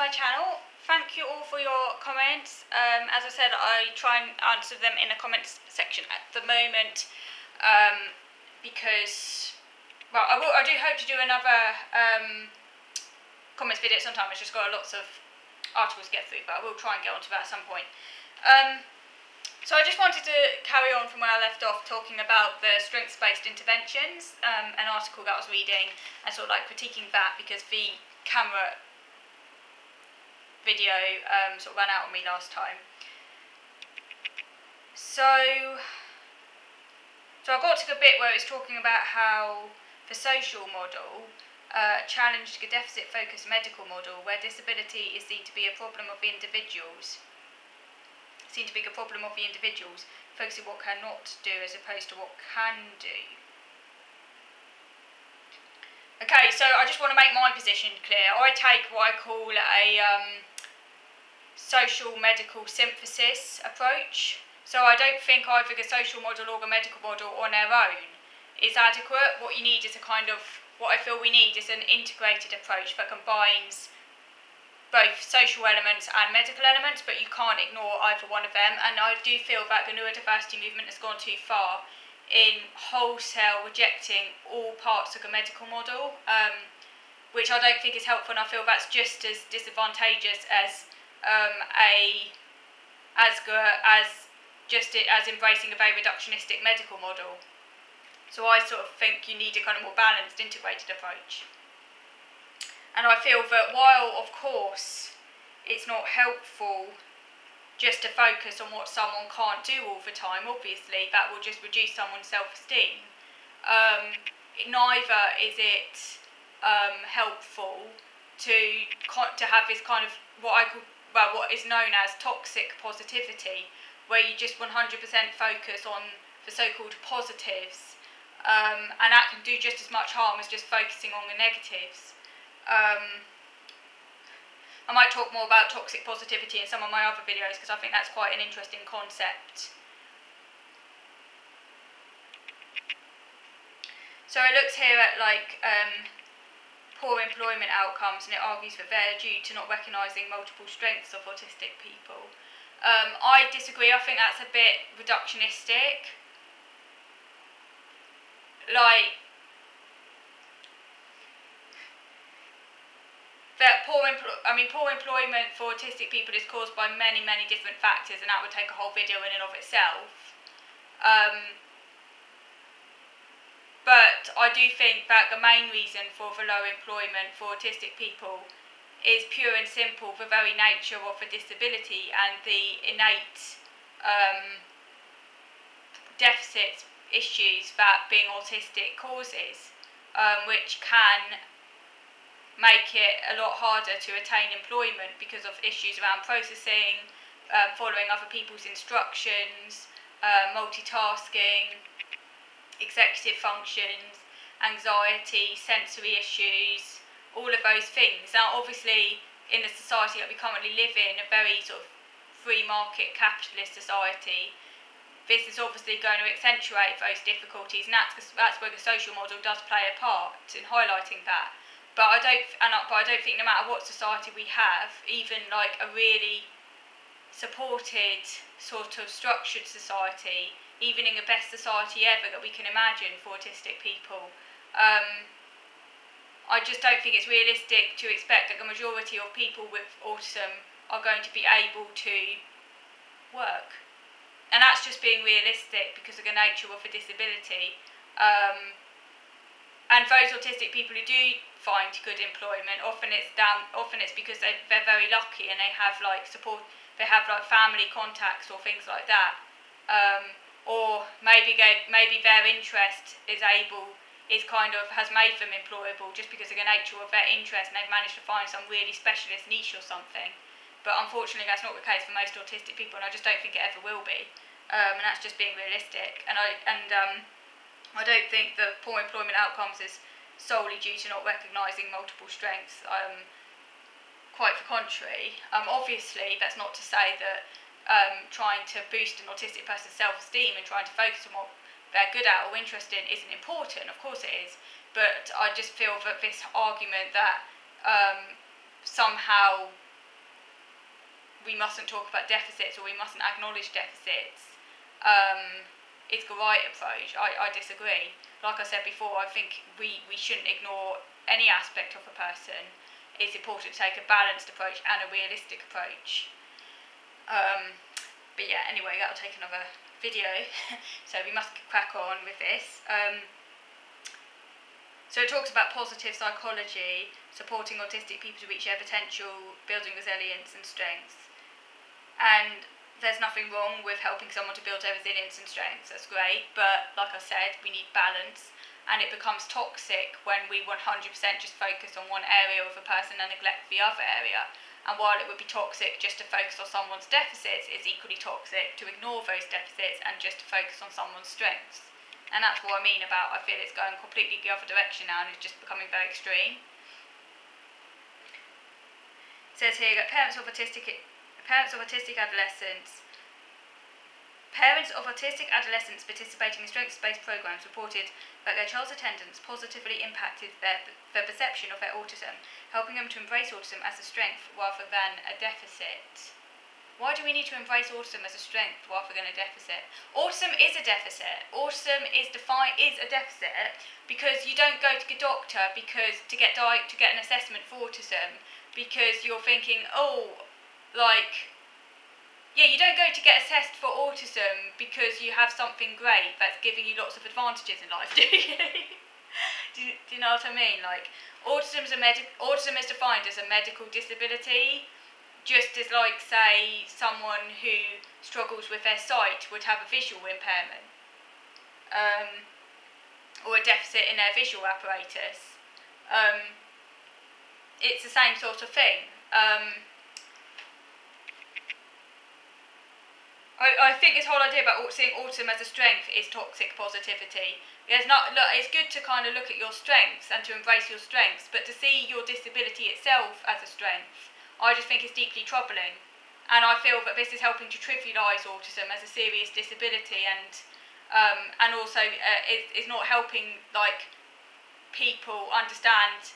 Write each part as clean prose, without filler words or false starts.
my channel. Thank you all for your comments. As I said, I try and answer them in the comments section at the moment because, well, I do hope to do another comments video sometime. It's just got lots of articles to get through, but I will try and get onto that at some point. So I just wanted to carry on from where I left off, talking about the strengths-based interventions, an article that I was reading, and sort of like critiquing that because the camera video sort of ran out on me last time. So I got to the bit where it's talking about how the social model challenged the deficit-focused medical model, where disability is seen to be a problem of the individuals. Focusing what cannot do as opposed to what can do. Okay, so I just want to make my position clear. I take what I call a social medical synthesis approach. So I don't think either the social model or the medical model on their own is adequate. What you need is what I feel we need is an integrated approach that combines both social elements and medical elements, but you can't ignore either one of them. And I do feel that the neurodiversity movement has gone too far in wholesale rejecting all parts of the medical model, which I don't think is helpful, and I feel that's just as disadvantageous as embracing a very reductionistic medical model. So I sort of think you need a kind of more balanced, integrated approach. And I feel that while, of course, it's not helpful just to focus on what someone can't do all the time, obviously, that will just reduce someone's self-esteem. Neither is it helpful to have this kind of what is known as toxic positivity, where you just 100% focus on the so-called positives, and that can do just as much harm as just focusing on the negatives. I might talk more about toxic positivity in some of my other videos because I think that's quite an interesting concept. So it looks here at poor employment outcomes, and it argues that they're due to not recognising multiple strengths of autistic people. I disagree. I think that's a bit reductionistic. Poor employment for autistic people is caused by many different factors, and that would take a whole video in and of itself. But I do think that the main reason for the low employment for autistic people is pure and simple the very nature of the disability and the innate deficit issues that being autistic causes, which can make it a lot harder to attain employment because of issues around processing, following other people's instructions, multitasking, executive functions, anxiety, sensory issues, all of those things. Now obviously in the society that we currently live in, a very sort of free market capitalist society, this is obviously going to accentuate those difficulties, and that's where the social model does play a part in highlighting that. But I don't think no matter what society we have, even like a really supported sort of structured society, even in the best society ever that we can imagine for autistic people, I just don't think it's realistic to expect that the majority of people with autism are going to be able to work. And that's just being realistic because of the nature of the disability. And those autistic people who do find good employment, often it's because they're very lucky and they have like support, they have like family contacts or things like that, or maybe their interest has made them employable just because of the nature of their interest, and they've managed to find some really specialist niche or something. But unfortunately that's not the case for most autistic people, and I just don't think it ever will be, and that's just being realistic. And I don't think that poor employment outcomes is solely due to not recognising multiple strengths. Quite the contrary. Obviously, that's not to say that trying to boost an autistic person's self-esteem and trying to focus on what they're good at or interested in isn't important. Of course it is. But I just feel that this argument that somehow we mustn't talk about deficits or we mustn't acknowledge deficits is the right approach. I disagree. Like I said before, I think we shouldn't ignore any aspect of a person. It's important to take a balanced approach and a realistic approach. But yeah, anyway, that'll take another video. So we must crack on with this. So it talks about positive psychology, supporting autistic people to reach their potential, building resilience and strengths. And there's nothing wrong with helping someone to build their resilience and strengths, that's great, but like I said, we need balance, and it becomes toxic when we 100% just focus on one area of a person and neglect the other area. And while it would be toxic just to focus on someone's deficits, it's equally toxic to ignore those deficits and just to focus on someone's strengths. And that's what I mean about, I feel it's going completely the other direction now and it's just becoming very extreme. It says here that parents of autistic adolescents participating in strengths-based programs reported that their child's attendance positively impacted their perception of their autism, helping them to embrace autism as a strength rather than a deficit. Why do we need to embrace autism as a strength rather than a deficit? Autism is a deficit. Autism is a deficit because you don't go to the doctor to get an assessment for autism because you're thinking, you don't go to get assessed for autism because you have something great that's giving you lots of advantages in life, do you? do you know what I mean? Like, autism is defined as a medical disability, just as, like, say, someone who struggles with their sight would have a visual impairment, or a deficit in their visual apparatus. It's the same sort of thing. I think this whole idea about seeing autism as a strength is toxic positivity. It's good to kind of look at your strengths and to embrace your strengths, but to see your disability itself as a strength, I just think is deeply troubling. And I feel that this is helping to trivialise autism as a serious disability, and also it's not helping people understand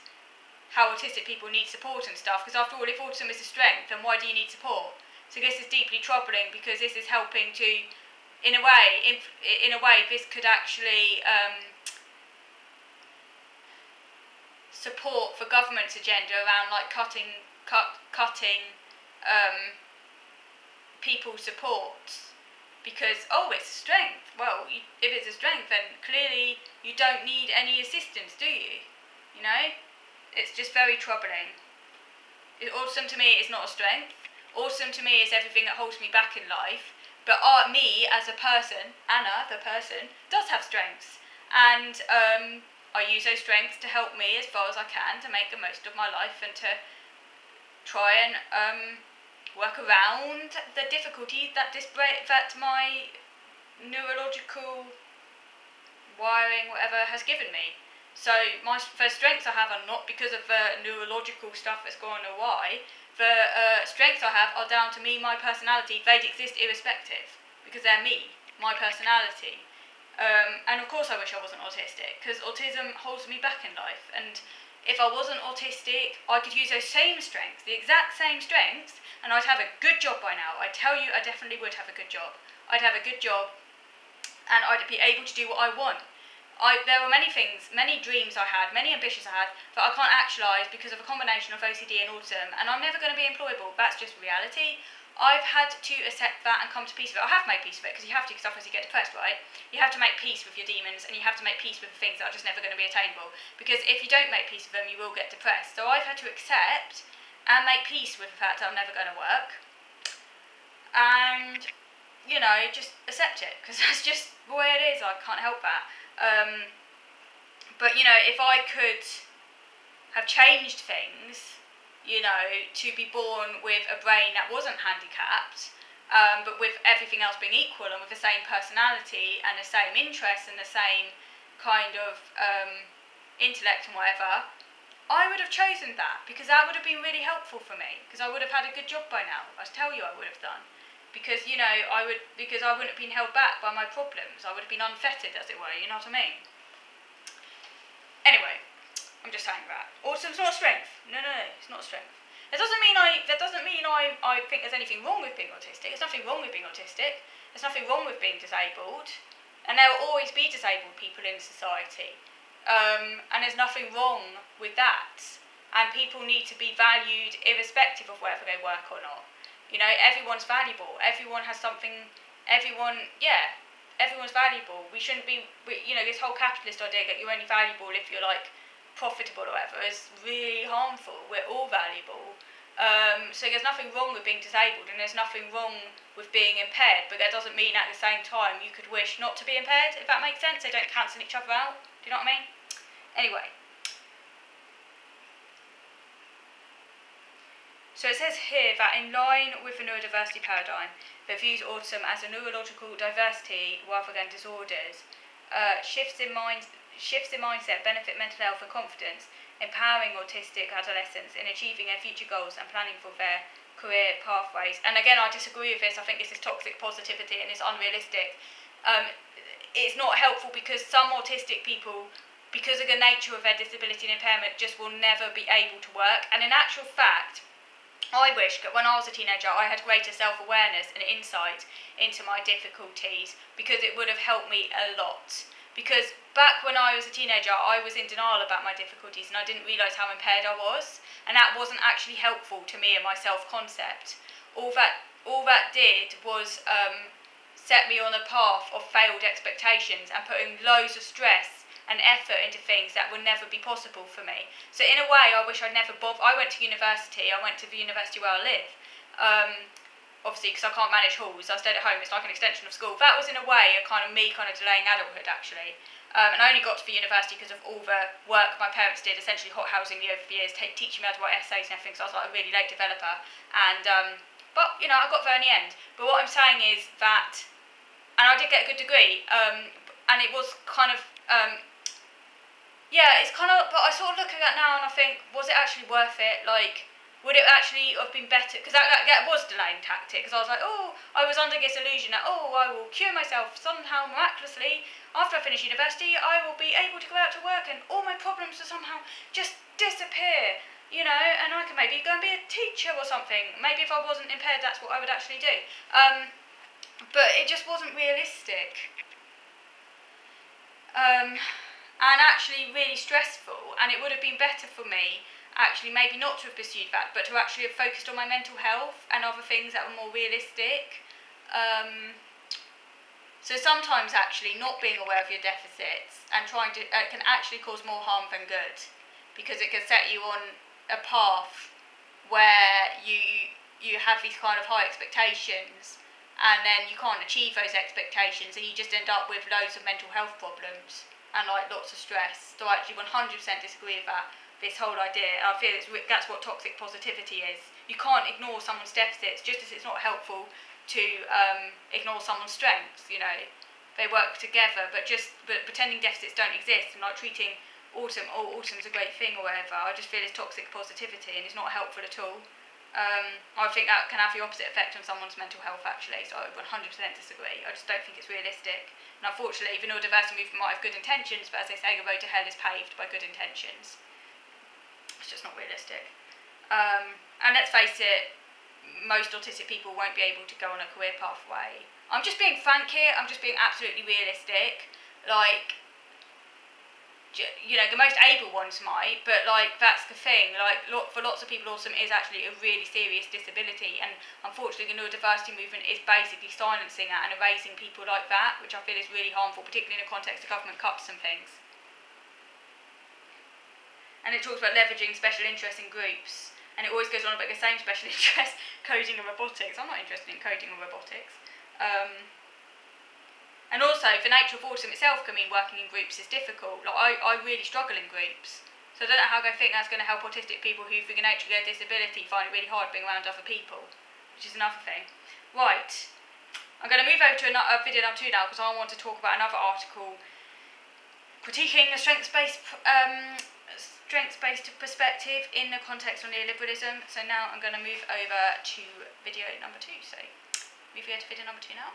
how autistic people need support and stuff. Because after all, if autism is a strength, then why do you need support? So this is deeply troubling because this is helping to, in a way, this could actually support the government's agenda around cutting people's support. Because, it's a strength. Well, if it's a strength, then clearly you don't need any assistance, do you? You know? It's just very troubling. Autism to me is not a strength. Autism to me is everything that holds me back in life, but me as a person, Anna, the person, does have strengths, and I use those strengths to help me as far as I can to make the most of my life and to try and work around the difficulties that my neurological wiring, whatever, has given me. So the strengths I have are not because of the neurological stuff that's gone awry. The strengths I have are down to me, my personality. They'd exist irrespective, because they're me, my personality. And of course I wish I wasn't autistic, because autism holds me back in life. And if I wasn't autistic, I could use those same strengths, the exact same strengths, and I'd have a good job by now. I tell you, I definitely would have a good job. I'd have a good job, and I'd be able to do what I want. There were many things, many dreams I had, many ambitions I had that I can't actualise because of a combination of OCD and autism, and I'm never going to be employable. That's just reality. I've had to accept that and come to peace with it. I have made peace with it, because you have to, because otherwise you get depressed, right? You have to make peace with your demons, and you have to make peace with the things that are just never going to be attainable, because if you don't make peace with them, you will get depressed. So I've had to accept and make peace with the fact that I'm never going to work, and, just accept it, because that's just the way it is. I can't help that. But, if I could have changed things, to be born with a brain that wasn't handicapped, but with everything else being equal and with the same personality and the same interests and the same kind of intellect and whatever, I would have chosen that, because that would have been really helpful for me, because I would have had a good job by now. I tell you I would have done. Because, because I wouldn't have been held back by my problems. I would have been unfettered, as it were, you know what I mean? Anyway, I'm just saying that. Autism's not a strength. No, it's not a strength. That doesn't mean I think there's anything wrong with being autistic. There's nothing wrong with being autistic. There's nothing wrong with being disabled. And there will always be disabled people in society. And there's nothing wrong with that. And people need to be valued irrespective of whether they work or not. You know, everyone's valuable. Everyone has something, everyone's valuable. We shouldn't be, this whole capitalist idea that you're only valuable if you're like profitable or whatever is really harmful. We're all valuable. So there's nothing wrong with being disabled, and there's nothing wrong with being impaired, but that doesn't mean at the same time you could wish not to be impaired, if that makes sense. They don't cancel each other out. Do you know what I mean? Anyway. So it says here that in line with the neurodiversity paradigm that views autism as a neurological diversity rather than disorders, shifts in mindset benefit mental health and confidence, empowering autistic adolescents in achieving their future goals and planning for their career pathways. And again, I disagree with this. I think this is toxic positivity and it's unrealistic. It's not helpful because some autistic people, because of the nature of their disability and impairment, just will never be able to work. And in actual fact, I wish that when I was a teenager I had greater self-awareness and insight into my difficulties, because it would have helped me a lot. Because back when I was a teenager I was in denial about my difficulties and I didn't realise how impaired I was, and that wasn't actually helpful to me and my self-concept. All that did was set me on a path of failed expectations and putting loads of stress and effort into things that would never be possible for me. So in a way, I wish I'd never I went to university. I went to the university where I live. Obviously, because I can't manage halls, I stayed at home. It's like an extension of school. That was in a way a kind of delaying adulthood, actually. And I only got to the university because of all the work my parents did, essentially hot housing me over the years, teaching me how to write essays and everything. So I was like a really late developer. And but I got there in the end. But what I'm saying is that, and I did get a good degree. And it was kind of. It's kind of, but I sort of look at that now and I think, was it actually worth it? Like, would it actually have been better? Because that was a delaying tactic, because I was like, I was under this illusion that, I will cure myself somehow miraculously. After I finish university, I will be able to go out to work and all my problems will somehow just disappear, and I can maybe go and be a teacher or something. Maybe if I wasn't impaired, that's what I would actually do. But it just wasn't realistic. And actually really stressful, and it would have been better for me actually maybe not to have pursued that, but to actually have focused on my mental health and other things that were more realistic. So sometimes actually not being aware of your deficits and trying to can actually cause more harm than good, because it can set you on a path where you have these kind of high expectations and then you can't achieve those expectations and you just end up with loads of mental health problems and like lots of stress. So I actually 100% disagree with that, this whole idea. I feel that's what toxic positivity is. You can't ignore someone's deficits, just as it's not helpful to ignore someone's strengths. They work together, but pretending deficits don't exist and like treating autism's a great thing or whatever, I just feel it's toxic positivity and it's not helpful at all. I think that can have the opposite effect on someone's mental health actually, so I 100% disagree. I just don't think it's realistic. And unfortunately, the neurodiversity movement might have good intentions, but as they say, the road to hell is paved by good intentions. It's just not realistic. And let's face it, most autistic people won't be able to go on a career pathway. I'm just being frank here, I'm just being absolutely realistic. Like, the most able ones might, but like that's the thing. Like for lots of people, autism is actually a really serious disability, and unfortunately, the neurodiversity movement is basically silencing that and erasing people like that, which I feel is really harmful, particularly in the context of government cuts and things. And it talks about leveraging special interests in groups, and it always goes on about the same special interest, coding and robotics. I'm not interested in coding or robotics. And also, the nature of autism itself can mean working in groups is difficult. Like, I really struggle in groups. So I don't know how they think that's going to help autistic people who, through the nature of their disability, find it really hard being around other people, which is another thing. Right, I'm going to move over to a video number 2 now, because I want to talk about another article critiquing the strengths-based perspective in the context of neoliberalism. So now I'm going to move over to video number 2. So move over to video number 2 now.